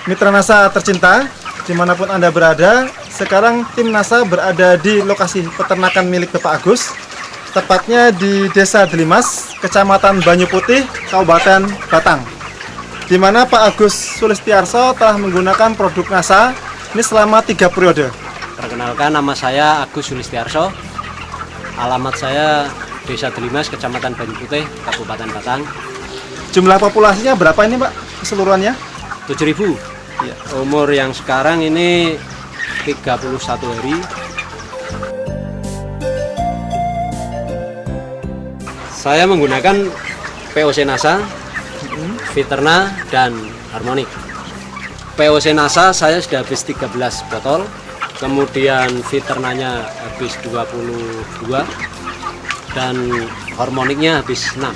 Mitra NASA tercinta, dimanapun Anda berada, sekarang tim NASA berada di lokasi peternakan milik Bapak Agus, tepatnya di Desa Delimas, Kecamatan Banyu Putih, Kabupaten Batang, di mana Pak Agus Sulistiarso telah menggunakan produk NASA ini selama 3 periode. Perkenalkan, nama saya Agus Sulistiarso, alamat saya Desa Delimas, Kecamatan Banyu Putih, Kabupaten Batang. Jumlah populasinya berapa ini Pak keseluruhannya? 7.000. Ya. Umur yang sekarang ini 31 hari. Saya menggunakan POC NASA, Viterna, dan Harmonic. POC NASA saya sudah habis 13 botol, kemudian Viternanya habis 22, dan Harmonicnya habis 6.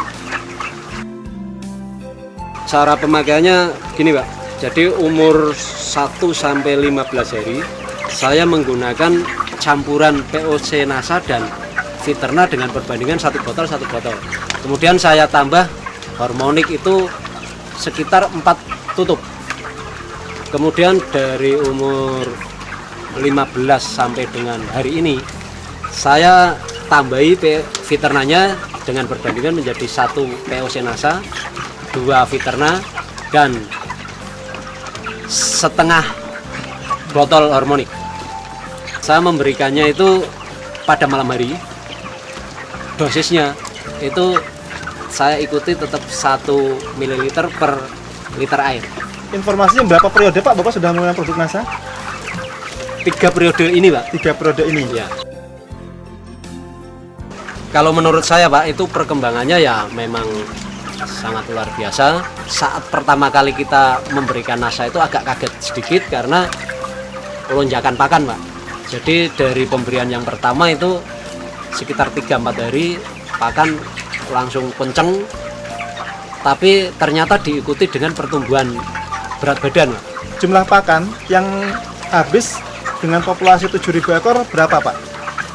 Cara pemakaiannya gini Pak, jadi umur 1 sampai 15 hari saya menggunakan campuran POC NASA dan Viterna dengan perbandingan 1 botol. Kemudian saya tambah Harmonic itu sekitar 4 tutup. Kemudian dari umur 15 sampai dengan hari ini saya tambahi Viternanya dengan perbandingan menjadi 1 POC NASA, 2 Viterna, dan setengah botol Harmonic. Saya memberikannya itu pada malam hari. Dosisnya itu saya ikuti tetap 1 ml per liter air. Informasinya berapa periode Pak Bapak sudah menggunakan produk NASA? 3 periode ini Pak. 3 periode ini Ya. Kalau menurut saya Pak, itu perkembangannya ya memang sangat luar biasa. Saat pertama kali kita memberikan NASA itu agak kaget sedikit karena lonjakan pakan Pak. Jadi dari pemberian yang pertama itu sekitar 3-4 hari pakan langsung kenceng, tapi ternyata diikuti dengan pertumbuhan berat badan Pak. Jumlah pakan yang habis dengan populasi 7.000 ekor berapa Pak?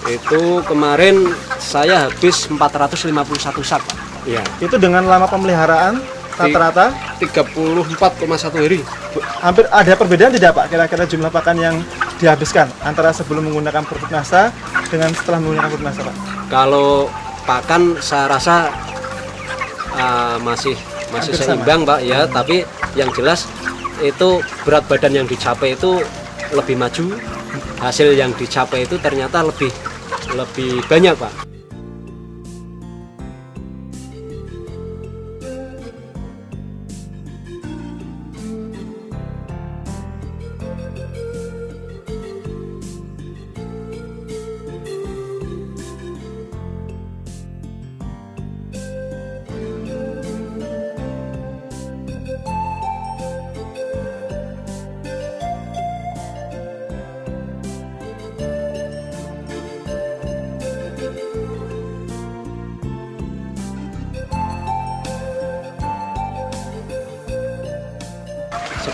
Itu kemarin saya habis 451 sak Pak. Ya. Itu dengan lama pemeliharaan rata-rata 34,1 hari. Hampir ada perbedaan tidak Pak kira-kira jumlah pakan yang dihabiskan antara sebelum menggunakan produk NASA dengan setelah menggunakan produk NASA Pak? Kalau pakan saya rasa masih seimbang Pak ya, tapi yang jelas itu berat badan yang dicapai itu lebih maju, hasil yang dicapai itu ternyata lebih banyak Pak.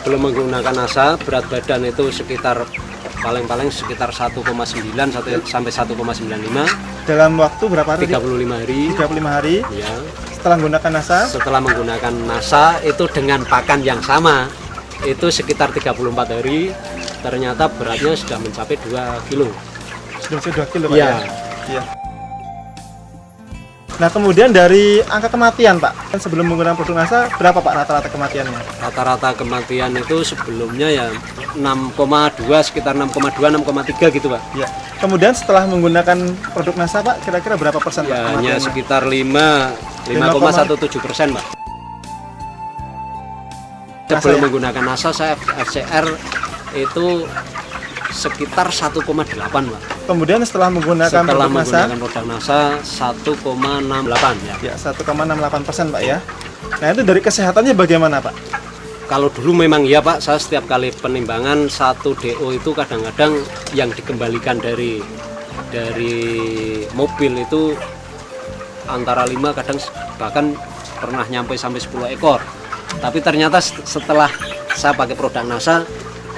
Sebelum menggunakan NASA, berat badan itu sekitar paling-paling sekitar 1,9 sampai 1,95 dalam waktu berapa hari? 35 hari. 35 hari Ya. setelah menggunakan NASA. Setelah menggunakan NASA itu dengan pakan yang sama itu sekitar 34 hari, ternyata beratnya sudah mencapai 2 kilo. Sudah 2 kilo Pak Ya. Ya. Nah kemudian dari angka kematian Pak, sebelum menggunakan produk NASA berapa Pak rata-rata kematiannya? Rata-rata kematian itu sebelumnya ya 6,2, sekitar 6,2, 6,3 gitu Pak. Ya. Kemudian setelah menggunakan produk NASA Pak, kira-kira berapa persen Pak Ya, hanya kematiannya? sekitar 5,17% Pak. Sebelum ya? menggunakan NASA saya FCR itu sekitar 1,8 Pak. Kemudian setelah menggunakan Setelah produk NASA, menggunakan produk NASA 1,68 ya. ya 1,68% Pak ya. Nah itu dari kesehatannya bagaimana Pak? Kalau dulu memang ya Pak, saya setiap kali penimbangan 1 DO itu kadang-kadang yang dikembalikan dari mobil itu antara 5, kadang bahkan pernah nyampe sampai 10 ekor. Tapi ternyata setelah saya pakai produk NASA,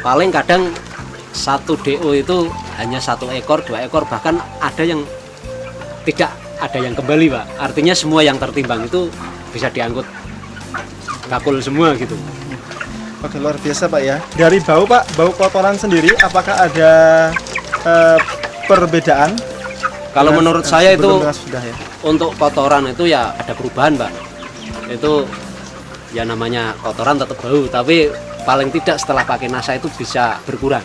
paling kadang 1 DO itu hanya 1 ekor, 2 ekor, bahkan ada yang tidak ada yang kembali Pak. Artinya semua yang tertimbang itu bisa diangkut bakul semua gitu. Oke, luar biasa Pak ya. Dari bau Pak, bau kotoran sendiri, apakah ada perbedaan? Kalau dengan, menurut saya itu sebelum dengan sudah ya. untuk kotoran itu ya ada perubahan, Pak. Itu ya namanya kotoran tetap bau, tapi paling tidak setelah pakai NASA itu bisa berkurang.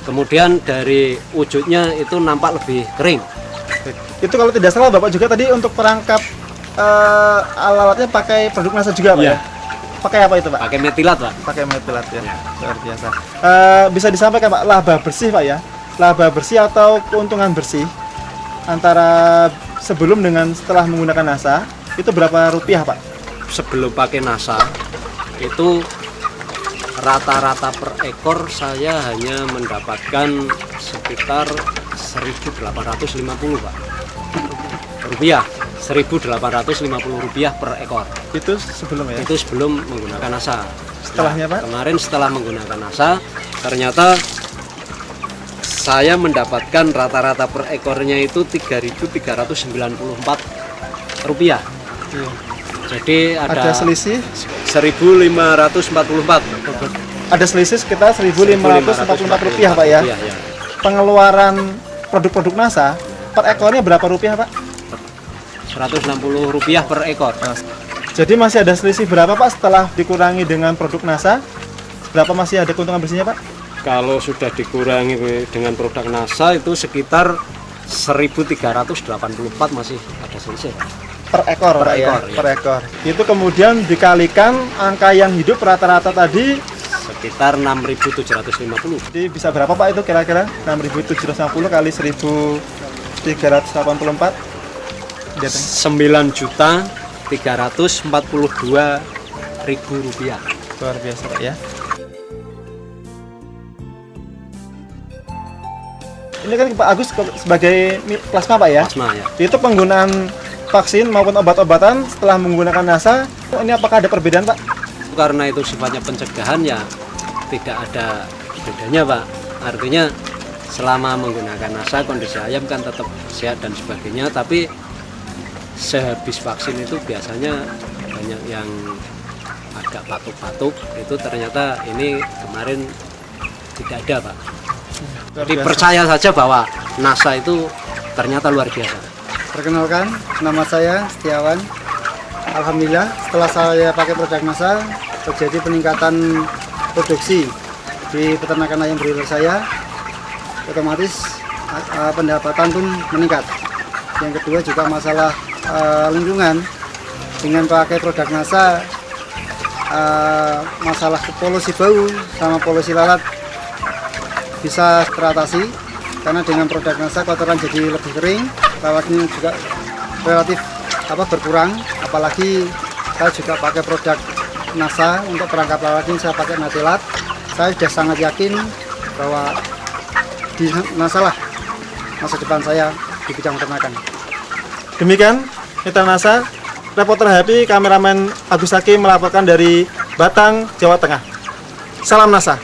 Kemudian dari wujudnya itu nampak lebih kering. Itu kalau tidak salah Bapak juga tadi untuk perangkap alat-alatnya pakai produk NASA juga Pak Iya. ya? Pakai apa itu Pak? Pakai metilat, Pak. Pakai metilat ya, luar biasa. Bisa disampaikan Pak, laba bersih Pak ya? Laba bersih atau keuntungan bersih antara sebelum dengan setelah menggunakan NASA itu berapa rupiah Pak? Sebelum pakai NASA itu rata-rata per ekor saya hanya mendapatkan sekitar 1.850 Pak. Rupiah. 1.850 rupiah per ekor. Itu sebelum ya? Itu sebelum menggunakan NASA. Setelahnya Pak? Kemarin setelah menggunakan NASA, ternyata saya mendapatkan rata-rata per ekornya itu 3.394 rupiah. Iya. Jadi Ada selisih? 1.544. Ada selisih sekitar 1.544 rupiah Pak ya? Iya, iya. Pengeluaran produk-produk NASA per ekornya berapa rupiah Pak? 160 rupiah per ekor. Jadi masih ada selisih berapa Pak setelah dikurangi dengan produk NASA? Berapa masih ada keuntungan bersihnya Pak? Kalau sudah dikurangi dengan produk NASA itu sekitar 1.384 masih ada selisih. Per ekor Per Pak ya? ekor, ya. Per ekor. Itu kemudian dikalikan angka yang hidup rata-rata tadi, Sekitar 6.750. jadi bisa berapa Pak itu kira-kira? 6.750 kali 1.384? 9.342.000 rupiah. Luar biasa Pak ya. Ini kan Pak Agus sebagai plasma Pak ya? Plasma ya. Itu penggunaan vaksin maupun obat-obatan setelah menggunakan NASA, ini apakah ada perbedaan Pak? Karena itu sifatnya pencegahan ya tidak ada bedanya Pak. Artinya selama menggunakan NASA kondisi ayam kan tetap sehat dan sebagainya, tapi sehabis vaksin itu biasanya banyak yang agak batuk-batuk, itu ternyata ini kemarin tidak ada Pak. Jadi percaya saja bahwa NASA itu ternyata luar biasa. Perkenalkan, nama saya Setiawan. Alhamdulillah, setelah saya pakai produk NASA, terjadi peningkatan produksi di peternakan ayam broiler saya. Otomatis pendapatan pun meningkat. Yang kedua juga masalah lingkungan. Dengan pakai produk NASA, masalah polusi bau sama polusi lalat bisa teratasi, karena dengan produk NASA kotoran jadi lebih kering, lalatnya juga relatif berkurang. Apalagi saya juga pakai produk NASA untuk perangkap lalat ini, saya pakai metilat. Saya sudah sangat yakin bahwa di NASA lah masa depan saya di bidang peternakan. Demikian mitra NASA, reporter Happy, kameramen Agus Hakim melaporkan dari Batang, Jawa Tengah. Salam NASA.